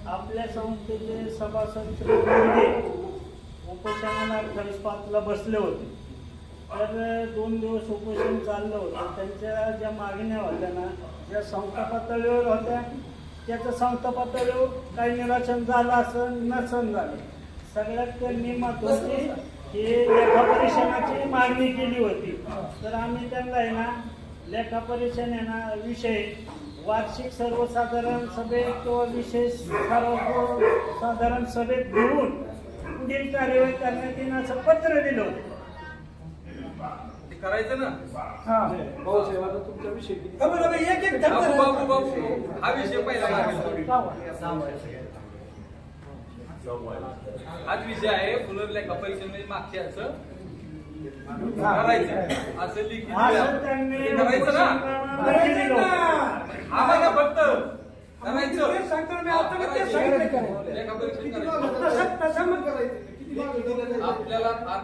आपल्या संस्थेचे सभासद उपोषणाला पाचला बसले होते, तर 2 दिवस उपोषण चाललं होतं. त्यांच्या ज्या मागण्या होत्या ना, ज्या संस्था पातळीवर होत्या, त्याचं संस्था पातळीवर काही निराशन झालं असं नसन झालं. सगळ्यात त्यांनी महत्त्वाची ही लेखापरीक्षणाची मागणी केली होती. तर आम्ही त्यांना आहे ना लेखापरीक्षण आहे ना विषय वार्षिक सर्वसाधारण सभेत किंवा विशेष सर्वसाधारण सभेत घेऊन पुढील कार्यवाही करण्यात येईल असं पत्र दिलं होतं. करायचं ना. तुमचा विषय हा विषय पहिला हाच विषय आहे. पुनर्लेखा परीक्षेमध्ये मागच्या करायचं असं लिखित करायचं ना. आम्हाला फक्त करायचं लेखा परीक्षण आपल्याला फार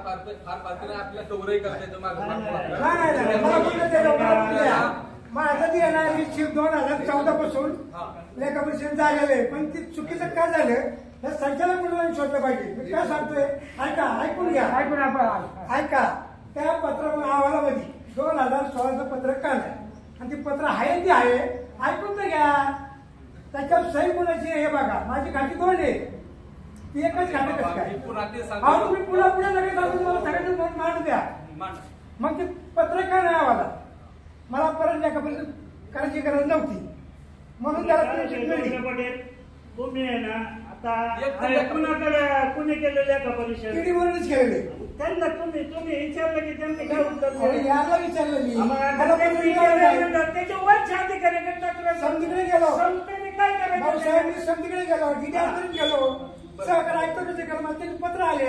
आपल्या कवरही करता येतं. माझं जे येणार 2014 पासून लेखा परीक्षण झालेलं आहे, पण ती चुकीचं काय झालं हे संचालक मंडळाने शोधलं पाहिजे. मी काय सांगतोय ऐका, ऐकून घ्या, ऐका. त्या पत्र अहवालामध्ये 2016चं पत्र काढलं आणि ती पत्र आहे ती आहे, ऐकून तर घ्या. त्याच्यावर सही कोणाची हे बघा. माझी खाती 2 आहे, ती एकच खाते कसं काय. तुम्ही पुन्हा पुढे लगेच सांगून मला सगळ्यांना मांडू द्या. मग ते पत्र काय नाही आम्हाला, मला परत लेखापरीक्षण करायची गरज नव्हती म्हणून त्याला तुम्ही आहे ना आता कुणाकडे कुणी केलेलं लेखापरीक्षण टीडीवरूनच केलेले. त्यांना तुम्ही विचारलं की त्यांनी काय उत्तर याला विचारलं मी. त्याच्या वरच्या अधिकाऱ्याकडे समतीकडे गेलो, संस्थेने काय करायचं साहेब समतीकडे गेलो, डीडीआरकडे गेलो, सहकार आयुक्ताकडे गेलो. त्यांनी पत्र आले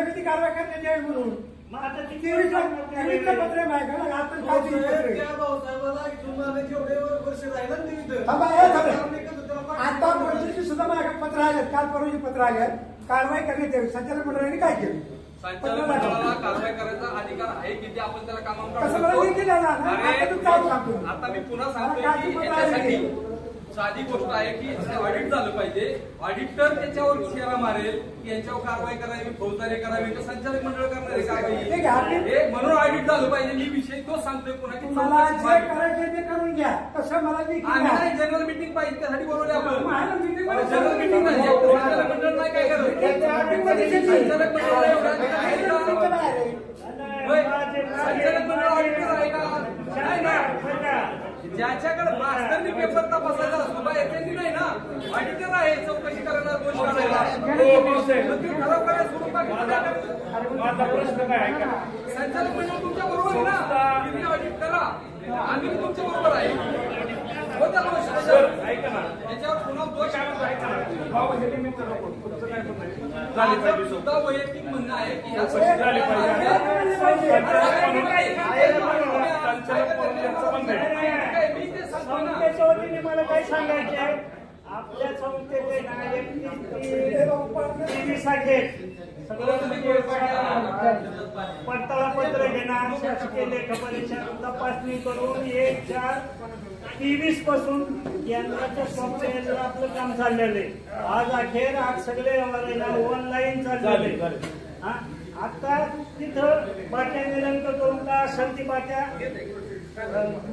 किती कारवाई करण्यात यावी म्हणून. मग आता 23चं पत्र आहे माझ्याकडे. आता परिस्थिती सुद्धा माझ्याकडे पत्र आले, काल परवाची पत्र आले. कारवाई करण्यात यावी. संचालक मंडळाने काय केलं? संचालक मंडळाला कारवाई करायचा अधिकार आहे की ते आपण त्याला कामावर. आता मी पुन्हा सांगतो याच्यासाठी साधी गोष्ट आहे की ऑडिट झालं पाहिजे. ऑडिटर त्याच्यावर शेरा मारेल की यांच्यावर कारवाई करावी, फौजदारी करावी, तर संचालक मंडळ करणारे कारवाई म्हणून ऑडिट झालं पाहिजे. मी विषय तो सांगतोय पुन्हा की करायचं ते करून घ्या. तसं मला जनरल मिटिंग पाहिजे त्यासाठी बोलवले आपण. जनरल मिटिंग नाही, संचालक मंडळ नाही काय करत. संचालक मंडळ संचालक मंडळ ऑडिटर आहे का? ज्याच्याकडे मास्तरनी पेपर तपासायचा असतो बा यांनी नाही ना, ऑडिटर आहे चौकशी करणार गोष्ट संचालक मंडळ तुमच्या बरोबर आहे ना, तुम्ही ऑडिट करा, आम्ही तुमच्या बरोबर आहे. त्याच्यावर पुन्हा दोष सुद्धा वैयक्तिक म्हणणं आहे की संस्थेच्या वतीने मला काय सांगायचे आहे, आपल्या संस्थेचे पडताळापत्र घेणार, शासकीय लेखापरीक्षण तपासणी करून 1/4/23 पासून केंद्राच्या सॉफ्टवेअरवर आपलं काम चाललेलं आहे. आज अखेर आज सगळे ऑनलाईन चाललेले. आता तिथं बाट्या निरंक करून का असेल ती बाट्या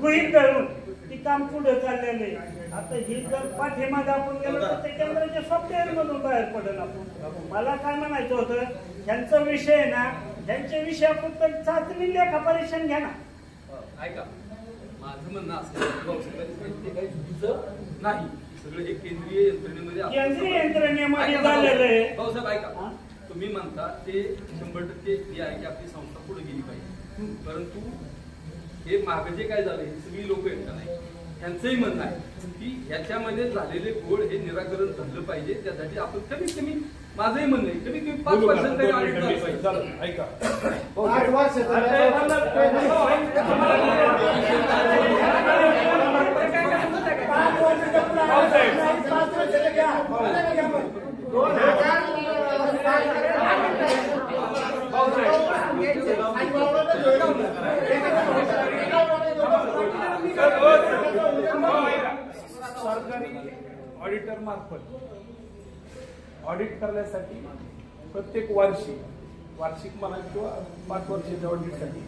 गृहीत धरून ती काम पुढे चाललेलं आहे. आता ही जर पाठीमागे आपण गेलो तर ते केंद्राच्या सॉफ्टवेअर मधून बाहेर पडेल. आपण मला काय म्हणायचं होतं, त्यांचा विषय ना, त्यांच्या विषयापुरतं चाचणी लेखापरीक्षण घ्या ना. ऐका, माझं म्हणणं असं काही चुकीचं नाही. सगळं हे केंद्रीय यंत्रणेमध्ये झालेलं आहे. भाऊसाहेब ऐका, तुम्ही म्हणता ते 100% हे आहे की आपली संस्था पुढे गेली पाहिजे, परंतु हे मागे जे काय झालं हे सगळी लोक आहेत का नाही, त्यांचंही म्हणणं आहे की ह्याच्यामध्ये झालेले घोळ हे निराकरण झालं पाहिजे. त्यासाठी आपण कमीत कमी, माझंही म्हणणं आहे कमीत कमी 5% तरी ऑडिट झालं पाहिजे. ऐका भाऊसाहेब. नाही, 5 वर्षाचं घ्या. घ्या पण. 2000 सरकारी ऑडिटर मार्फत ऑडिट करण्यासाठी प्रत्येक वार्षिक म्हणा किंवा 5 वर्षाच्या ऑडिटसाठी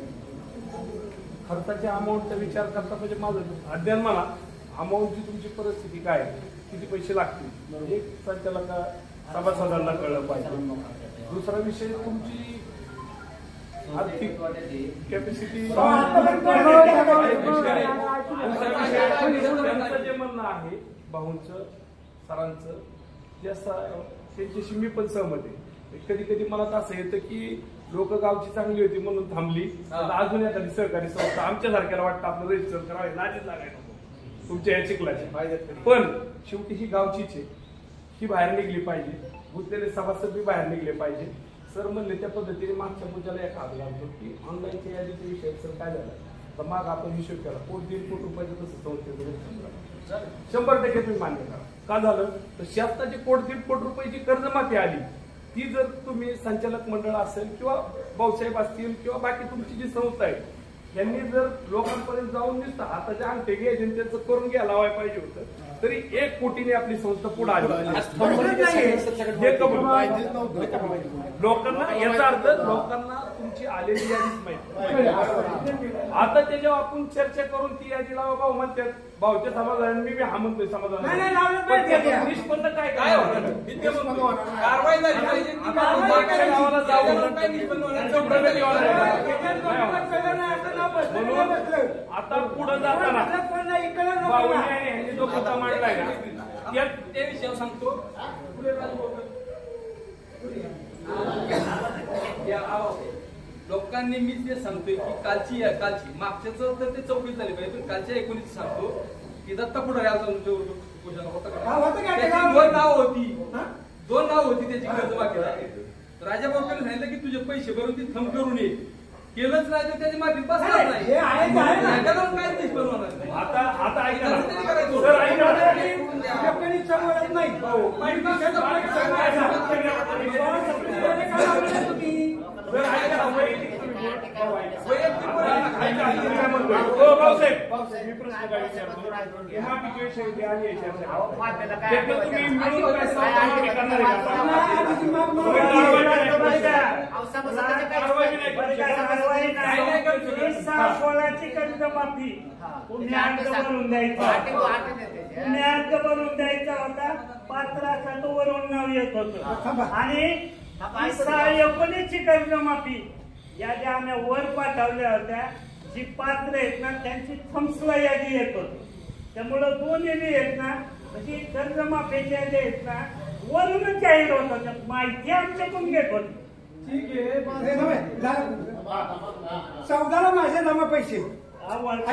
खर्चाच्या अमाऊंटचा विचार करता म्हणजे माझं अध्ययन म्हणा अमाऊंटची तुमची परिस्थिती काय आहे, किती पैसे लागतील म्हणजे संचालका सभासदांना कळलं पाहिजे. दुसरा विषय तुमची आर्थिक कॅपॅसिटी. त्यांचं जे म्हणणं आहे भाऊंचं सरांचं त्यांच्याशी मी पण सहमत आहे. कधी कधी मनात असं येतं की लोक गावची चांगली होती म्हणून थांबली, अजून एखादी सहकारी संस्था आमच्यासारख्याला वाटतं आपलं रजिस्टर करावे, नादीच लागायला नको तुमच्या या चिखलाची. पण शेवटी ही गावचीच आहे, ही बाहेर निघली पाहिजे, गुंतलेले सभासद बी बाहेर निघले पाहिजे. सर म्हणले त्या पद्धतीने मागच्या पूजाला एक हात घालतो की ऑनलाईनच्या यादीच्या विषयात सर काय झालं तर मग आपण हिशोब केला 1.5 कोटी रुपयाचं तसं संस्थेकडे 100% तुम्ही मान्य करा. का झालं तर शासनाची 1.5 कोटी रुपयाची कर्जमाफी आली, ती जर तुम्ही संचालक मंडळ असेल किंवा भाऊसाहेब असतील किंवा बाकी तुमची जी संस्था आहे यांनी जर लोकांपर्यंत जाऊन दिसतं हाताच्या अंगठे घ्यायचे त्यांचं करून घ्यायला लावायला पाहिजे होतं, तरी 1 कोटीने आपली संस्था पुढे आली. लोकांना याचा अर्थ लोकांना तुमची आलेली यादीच माहिती. आता त्याच्यावर आपण चर्चा करून ती यादी लावा भाऊ म्हणतात भाऊच्या समाधान मी हा म्हणतोय समाधान निष्पन्न काय काय कारवाई झाली पाहिजे. गावाला जाऊन आता पुढे जाताना भाऊने जो मुद्दा मांडलाय ना त्या विषयावर सांगतो. लोकांनी मी ते सांगतोय की कालची मागच्याच तर ते चौकीत झाली पाहिजे, पण कालच्या 19 सांगतो की दत्ता पुढारी दोन नाव होती त्याची कर्जमाफीला. राजा बाबूने सांगितलं की तुझे पैसे भरून ती थंब करून ये, केलंच नाही तर त्याची माफी बसणार नाही. काय नाही बनवणार. आता ऐका ना मी प्रश्न काय विचारतो माफीच्या विषयी आणि तुम्ही मिळून काय करणार सोळाची कर्जमाफी पुण्यात बनवून द्यायचा होता, पात्राचा तो वरून नाव येत होत आणि 19ची कर्जमाफी या ज्या आम्ही वर पाठवल्या होत्या जी पात्र आहेत ना त्यांची थम्सला यादी येत होती. त्यामुळं दोन्ही आहेत ना म्हणजे कर्जमाफीच्या ज्या आहेत ना वरूनच जाहीर होत होत्या, माहिती आमच्याकडून घेत होती. ठीक आहे 14ला माझे जमा पैसे आता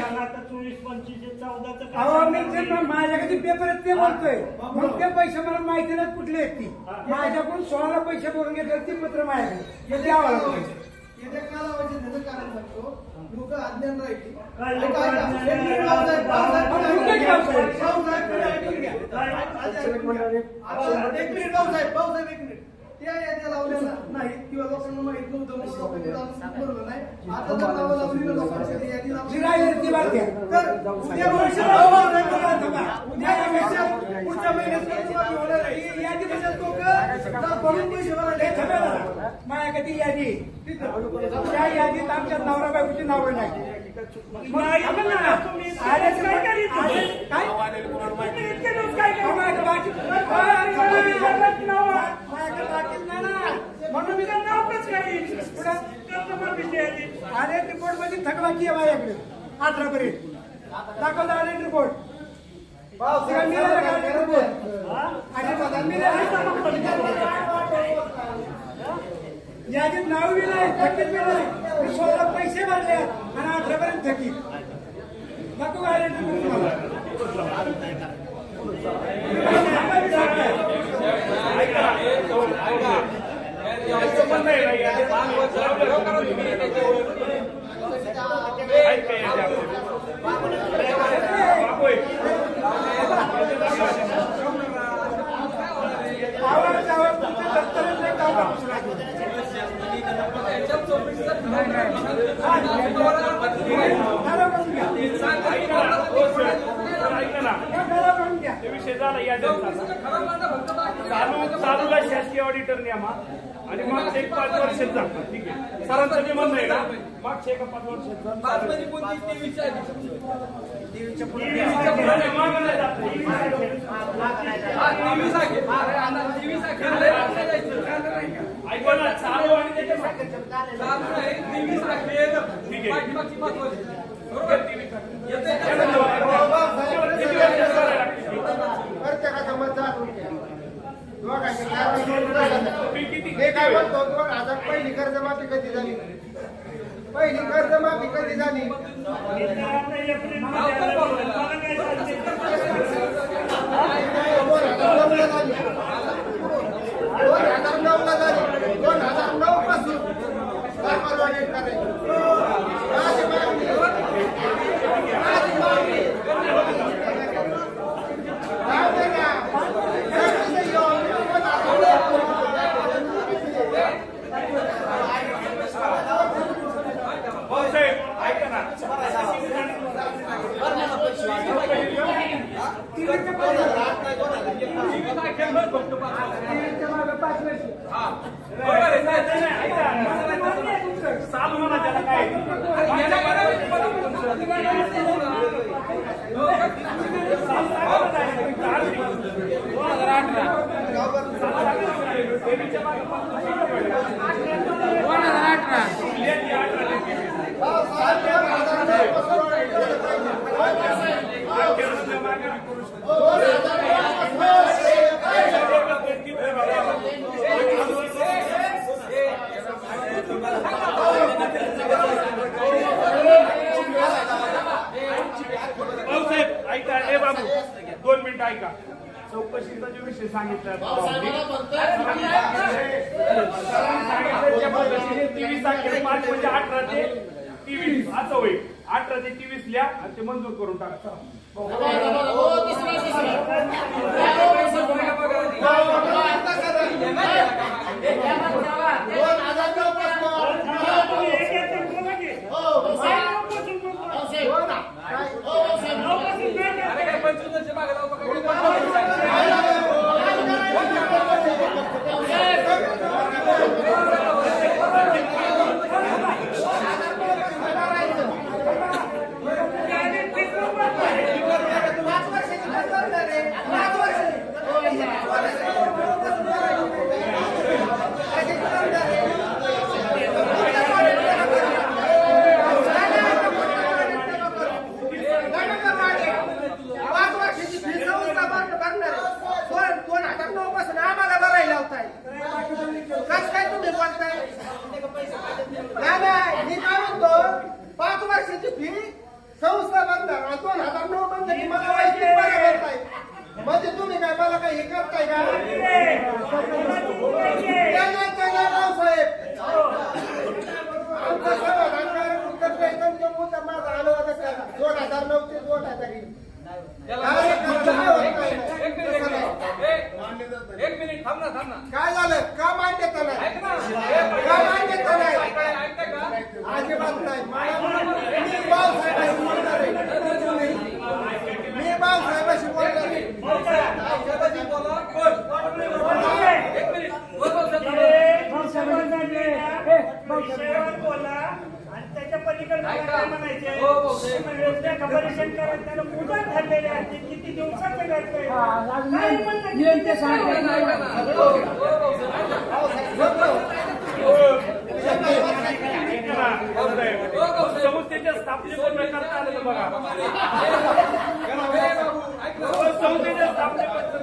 24-25-14 माझ्याकडे पेपर आहेत ते बोलतोय मग ते पैसे मला माहिती नाही कुठले आहेत ती. माझ्याकडून 16ला पैसे भरून घेतले ती पत्र माझ्याकडे द्यावं लागतं. लोक अज्ञान राहिली त्या याद्या लावल्या नाहीत किंवा लोकांना माहित नव्हतं बरोबर नाही. आता जर लावली लोकांच्या यादी पुढच्या महिन्यात यादी कशात लोक भरून पैसे भरायला माझ्याकडे यादी त्या यादीत आमच्या नवरा बायकोची नावं नाही. म्हणून मी नावच करीन अरे रिपोर्ट मध्ये थकवाची आहे माझ्याकडे 18 पर्यंत दाखवता आले रिपोर्ट यादीत नाव बी नाही थकीत बी नाही. 16ला पैसे भरले आणि 18 पर्यंत थकीत नको काय नाही विषय झाला या चालूला शासकीय ऑडिटर न्यामा आणि मागच्या एक 5 वर्षाचा ठीक आहे सरांचं जे म्हणणं आहे ना मागच्या एका 5 वर्षाचा ऐका ना चालू आणि प्रत्येकाचा मतदार हे काय म्हणतो 2000 पहिली कर्जमाफी कधी झाली पहिली कर्जमाफी कधी झाली 2009 झाली 2009 पासून परवानगी करायची चालू म्हणा त्याला काय ऐका ए बाबू 2 मिनिटं ऐका चौकशीचा जो विषय सांगितला 23 तारखेला 5 म्हणजे 18 ते 23 असं होईल 18 ते 23 लिहा आणि ते मंजूर करून टाका म्हणजे तुम्ही काय मला काही हे करताय का साहेब आमचं समाधान उत्तर मुद्दा माझा आलो 2009 ते 2000 एक मिनिट थांब ना काय झालं का मान्यता नाही का मान्यता नाही अजिबात नाही मी बाळासाहेबांशी बोलणार आहे मी बाळासाहेबांशी बोलणार आहे बोला आणि त्याच्या पलीकडे काय म्हणायचे परीक्षण करत त्याला मुदत ठरलेले आहे किती दिवसाचं घडतंय संस्थेच्या स्थापनेपूर्ण करता आलं बघा संस्थेच्या स्थापनेबद्दल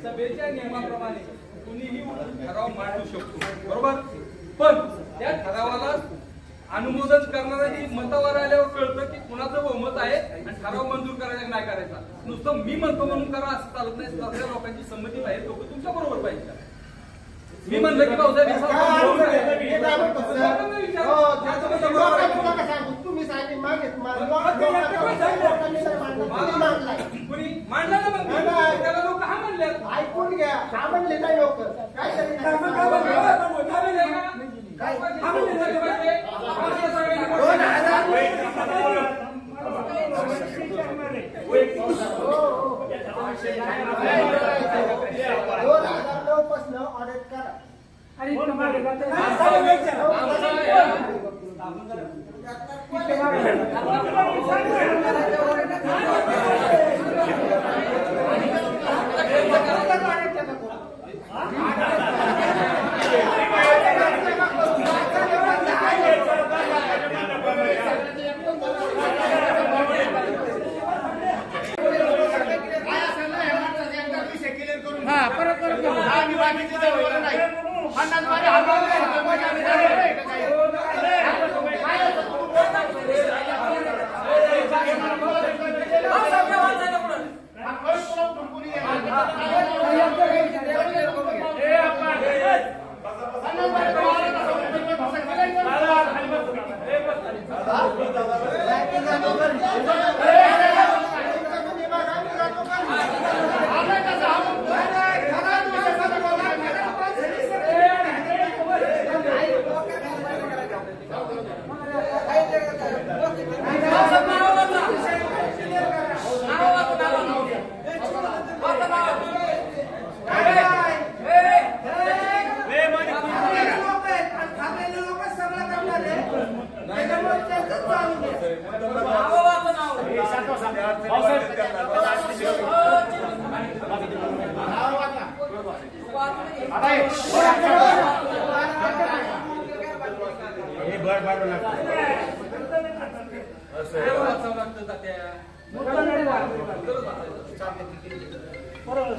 सभेच्या नियमाप्रमाणे कुणीही ठराव मांडू शकतो बरोबर पण त्या ठरावाला अनुमोदन करणारा जी मतावर आल्यावर कळतं की कुणाचं बहुमत आहे आणि ठराव मंजूर करायचा नाही करायचा नुसतं मी म्हणतो म्हणून करा असं चालत नाही सगळ्या लोकांची संमती पाहिजे लोक तुमच्या बरोबर पाहिजे मी म्हणलं की भाऊसाहेब तुम्ही सांगितले मागे लोकांनी नाही मांडला, तुम्ही मांडलाय. कुणी मांडला ना मग नाही. त्याला लोक हा म्हणले ऐकून घ्या का म्हणले नाही लोक काय तरी नाही. काय म्हणले काय? हा म्हणले पाहिजे 2009 पासून ऑडिट करा.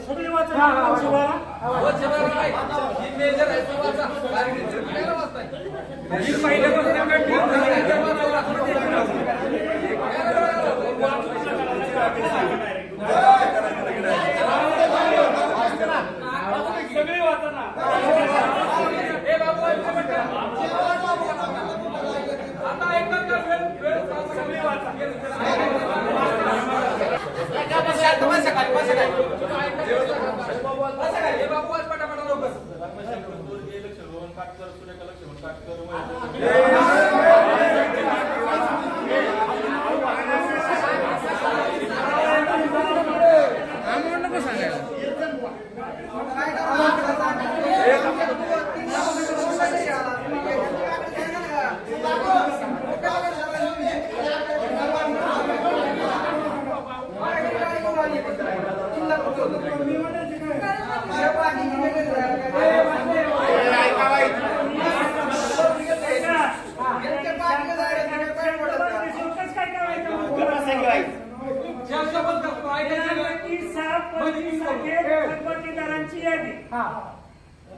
सगळे वाचा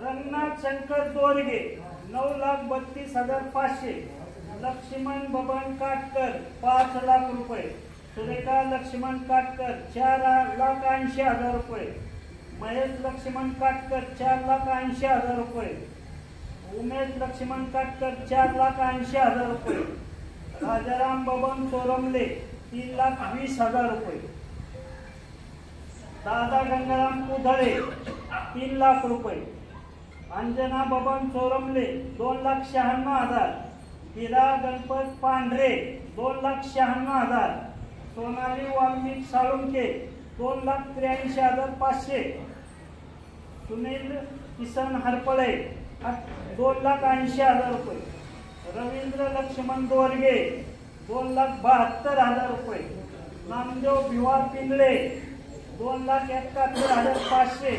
रंगनाथ शंकर दोरगे 9,32,500, लक्ष्मण बबन काटकर 5 लाख रुपये, सुरेखा लक्ष्मण काटकर 4,80,000 रुपये, महेश लक्ष्मण काटकर 4,80,000 रुपये, उमेश लक्ष्मण काटकर 4,80,000 रुपये, राजाराम बबन सोरमले 3,20,000 रुपये, दादा गंगाराम कुधळे 3 लाख रुपये, अंजना बबन सोरमले 2,96,000, हिरा गणपत पांढरे 2,96,000, सोनाली वाल्मिक साळुंके 2,83,500, सुनील किसन हरपळे 2,80,000 रुपये, रवींद्र लक्ष्मण दोरगे 2,72,000 रुपये, नामदेव भिवार पिंगळे 2,71,500,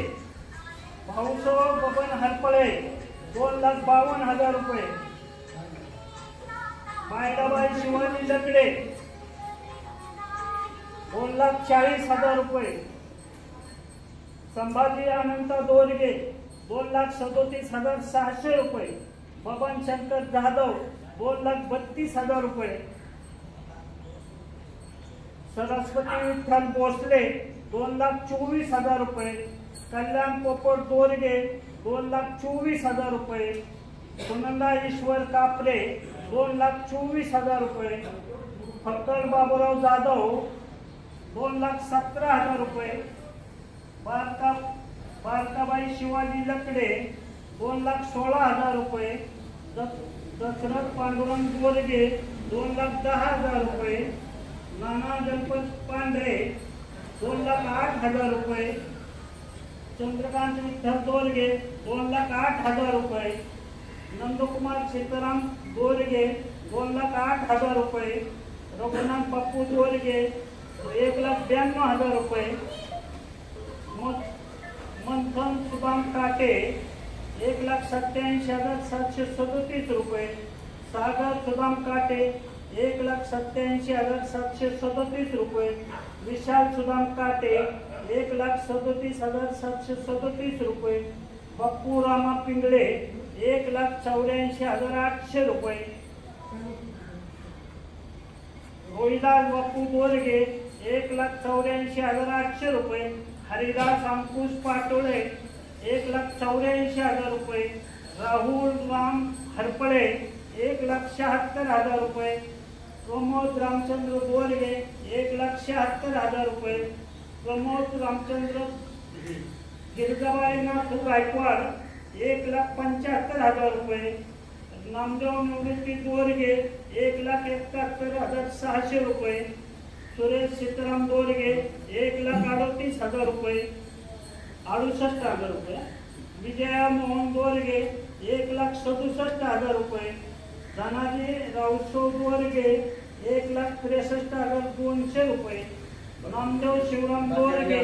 भाऊसो बबन हरपळे 2,52,000 रुपये, मायलाबाई शिवानी लकडे 2,40,000 रुपये, संभाजी अनंत दोरगे 2,37,600 रुपये, बबन शंकर जाधव 2,32,000 रुपये, सरस्वती विठ्ठल भोसले 2,24,000 रुपये, कल्याण पोपट दोरगे 2,24,000 रुपये, सुनंदा ईश्वर कापरे 2,24,000 रुपये, फक्कड बाबूराव जाधव 2,17,000 रुपये. बारकाबाई शिवाजी लकडे 2,16,000 रुपये. दशरथ पांडुरंग बोरगे 2,10,000 रुपये. नाना गणपत पांढरे 2,08,000 रुपये. चंद्रकांत विठ्ठल दोरगे 2,08,000 रुपये. नंदकुमार सीताराम दोरगे 2,08,000 रुपये. रघुनाथ बापू दोरगे 1,92,000 रुपये. मंथन सुदाम काटे 1,87,737 रुपये. सागर सुदाम काटे 1,87,737 रुपये. विशाल सुदाम काटे 1,37,737 रुपये. बप्पू रामा पिंगळे 1,84,800 रुपये. रोहिदास बापू बोरगे 1,84,800 रुपये. हरिदास अंकुश पाटोळे 1,84,000 रुपये. राहुल राम हरपळे 1,76,000 रुपये. प्रमोद रामचंद्र बोरगे 1,76,000 रुपये. प्रमोद रामचंद्र गिरगाबाई नाथ गायकवाड 1,75,000 रुपये. नामदेव निवृत्ती बोरगे 1,71,600 रुपये. सुरेश सीताराम बोरगे 1,38,000 रुपये. 68,000 रुपये. विजया मोहन बोरगे 1,67,000 रुपये. धनाजी रावसो बोरगे 1,63,200 रुपये. नामदेव शिवराम बोरगे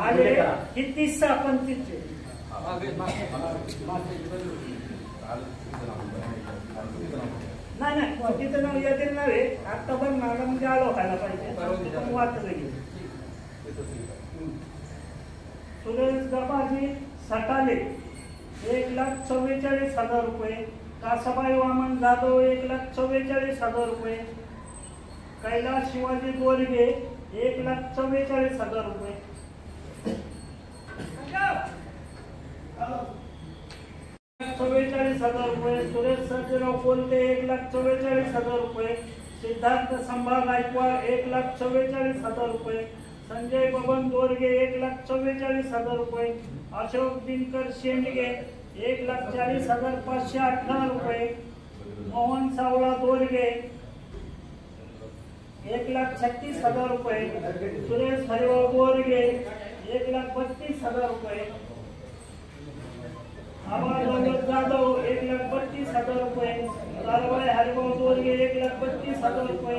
आले किती 25 नाही तिथं नाव येतील नव्हे. आता पण मॅडम आलो व्हायला पाहिजे वाटत गेली. सुरेश गबाजी सटाले 1,44,000 रुपये. कासाबाई वामन जाधव 1,44,000 रुपये. कैलास शिवाजी बोरगे 1,44,000 रुपये. 44,000 रुपये. सुरेश सर्जेराव कोलते 1,44,000 रुपये. सिद्धार्थ संभा गायकवाड 1,44,000 रुपये. संजय बबन बोरगे 1,44,000 रुपये. अशोक दिनकर शेंडगे 1,40,518 रुपये. मोहन सावळा बोरगे 1,36,000 रुपये. सुरेश हरिभाऊ बोरगे 1,32,000 रुपये. आबादौलत जाधव 1,32,000 रुपये. ताराबाई हरिभाऊ बोरगे 1,32,000 रुपये.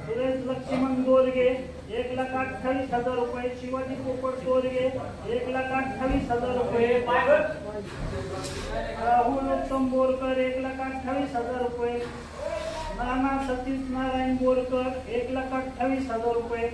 सुरेश लक्ष्मण बोरगे 1,28,000 रुपये. शिवाजी पोपट बोरगे 1,28,000 रुपये. राहुल उत्तम बोरकर 1,28,000 रुपये. नाना सतीश नारायण बोरकर 1,28,000 रुपये.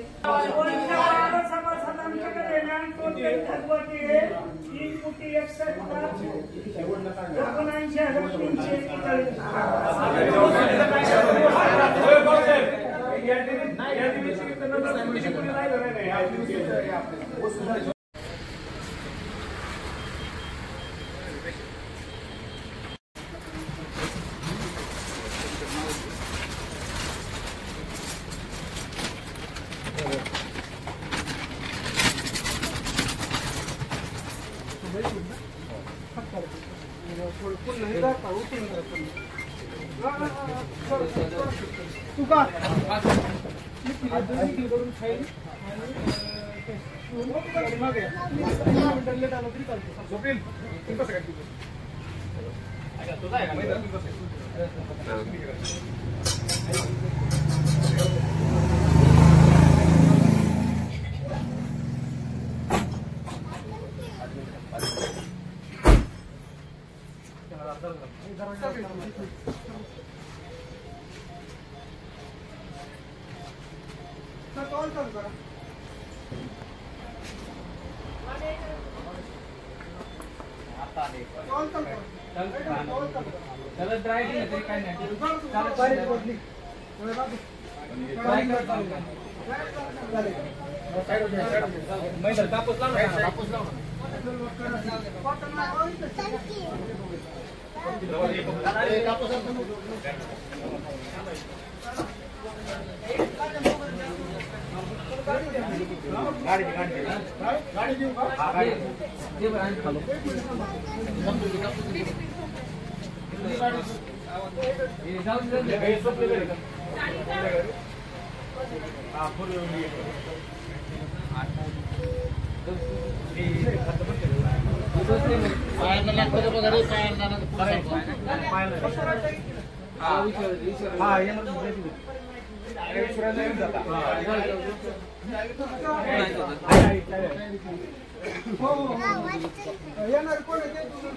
सभासदांच्याकडे टोटल थकबाकी आहे 3,73,343. येणार कोण आहे ते पुढे